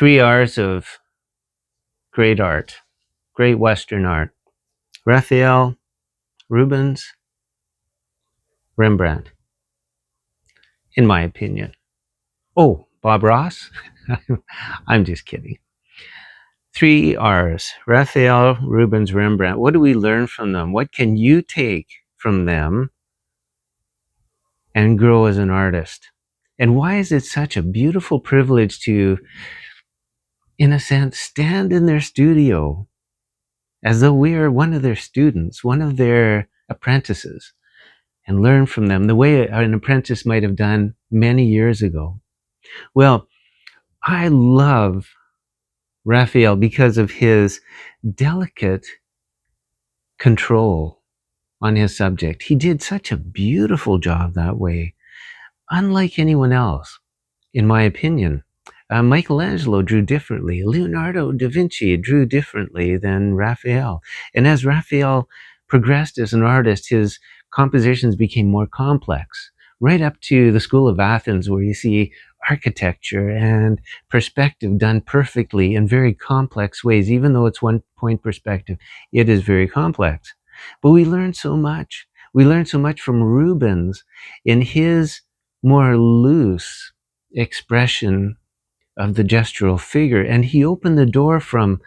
Three R's of great art, great Western art. Raphael, Rubens, Rembrandt, in my opinion. Oh, Bob Ross? I'm just kidding. Three R's, Raphael, Rubens, Rembrandt. What do we learn from them? What can you take from them and grow as an artist? And why is it such a beautiful privilege to, in a sense, stand in their studio as though we are one of their students, one of their apprentices, and learn from them the way an apprentice might have done many years ago? Well, I love Raphael because of his delicate control on his subject. He did such a beautiful job that way, unlike anyone else, in my opinion. Michelangelo drew differently. Leonardo da Vinci drew differently than Raphael. And as Raphael progressed as an artist, his compositions became more complex, right up to the School of Athens, where you see architecture and perspective done perfectly in very complex ways. Even though it's one point perspective, it is very complex. But we learn so much. We learn so much from Rubens in his more loose expression of the gestural figure. And he opened the door from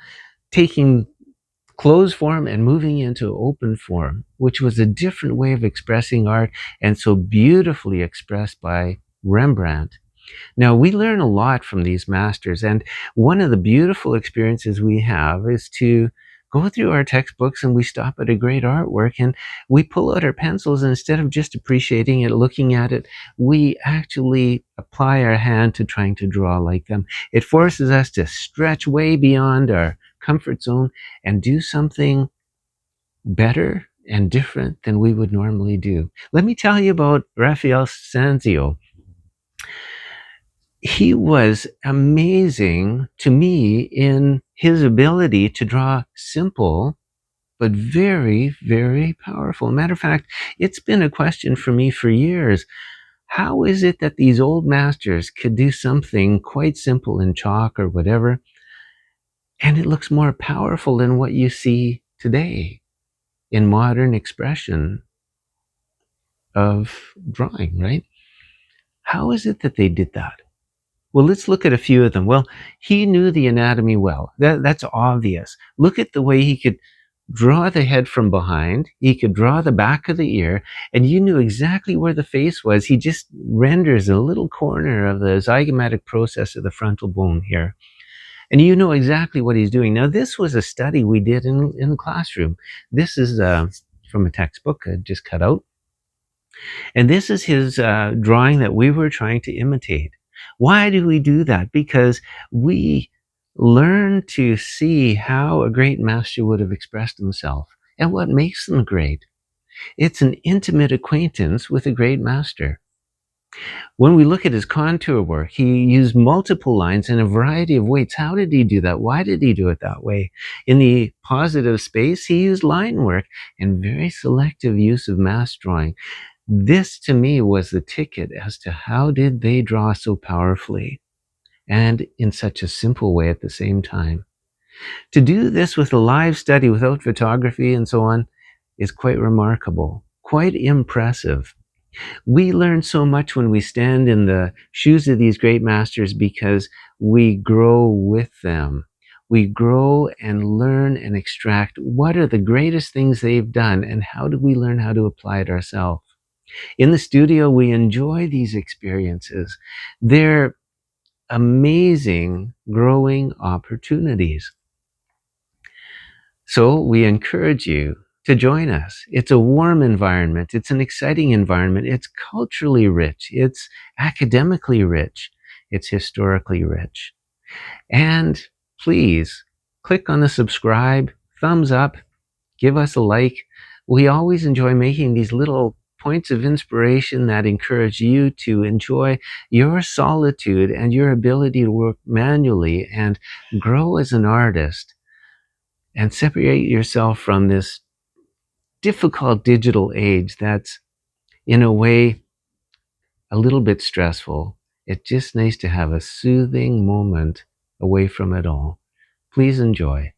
taking closed form and moving into open form, which was a different way of expressing art and so beautifully expressed by Rembrandt. Now, we learn a lot from these masters, and one of the beautiful experiences we have is to go through our textbooks and we stop at a great artwork and we pull out our pencils, and instead of just appreciating it, looking at it, we actually apply our hand to trying to draw like them. It forces us to stretch way beyond our comfort zone and do something better and different than we would normally do. Let me tell you about Raphael Sanzio. He was amazing to me in his ability to draw simple but very, very powerful. Matter of fact, it's been a question for me for years. How is it that these old masters could do something quite simple in chalk or whatever, and it looks more powerful than what you see today in modern expression of drawing, right? How is it that they did that? Well, let's look at a few of them. Well, he knew the anatomy well. That's obvious. Look at the way he could draw the head from behind. He could draw the back of the ear, and you knew exactly where the face was. He just renders a little corner of the zygomatic process of the frontal bone here. And you know exactly what he's doing. Now, this was a study we did in the classroom. This is from a textbook I just cut out. And this is his drawing that we were trying to imitate. Why do we do that? Because we learn to see how a great master would have expressed himself and what makes them great. It's an intimate acquaintance with a great master. When we look at his contour work, he used multiple lines in a variety of weights. How did he do that? Why did he do it that way? In the positive space, he used line work and very selective use of mass drawing. This, to me, was the ticket as to how did they draw so powerfully and in such a simple way at the same time. To do this with a live study without photography and so on is quite remarkable, quite impressive. We learn so much when we stand in the shoes of these great masters because we grow with them. We grow and learn and extract what are the greatest things they've done and how do we learn how to apply it ourselves. In the studio, we enjoy these experiences. They're amazing growing opportunities. So we encourage you to join us. It's a warm environment. It's an exciting environment. It's culturally rich. It's academically rich. It's historically rich. And please click on the subscribe, thumbs up, give us a like. We always enjoy making these little points of inspiration that encourage you to enjoy your solitude and your ability to work manually and grow as an artist and separate yourself from this difficult digital age that's in a way a little bit stressful. It's just nice to have a soothing moment away from it all. Please enjoy.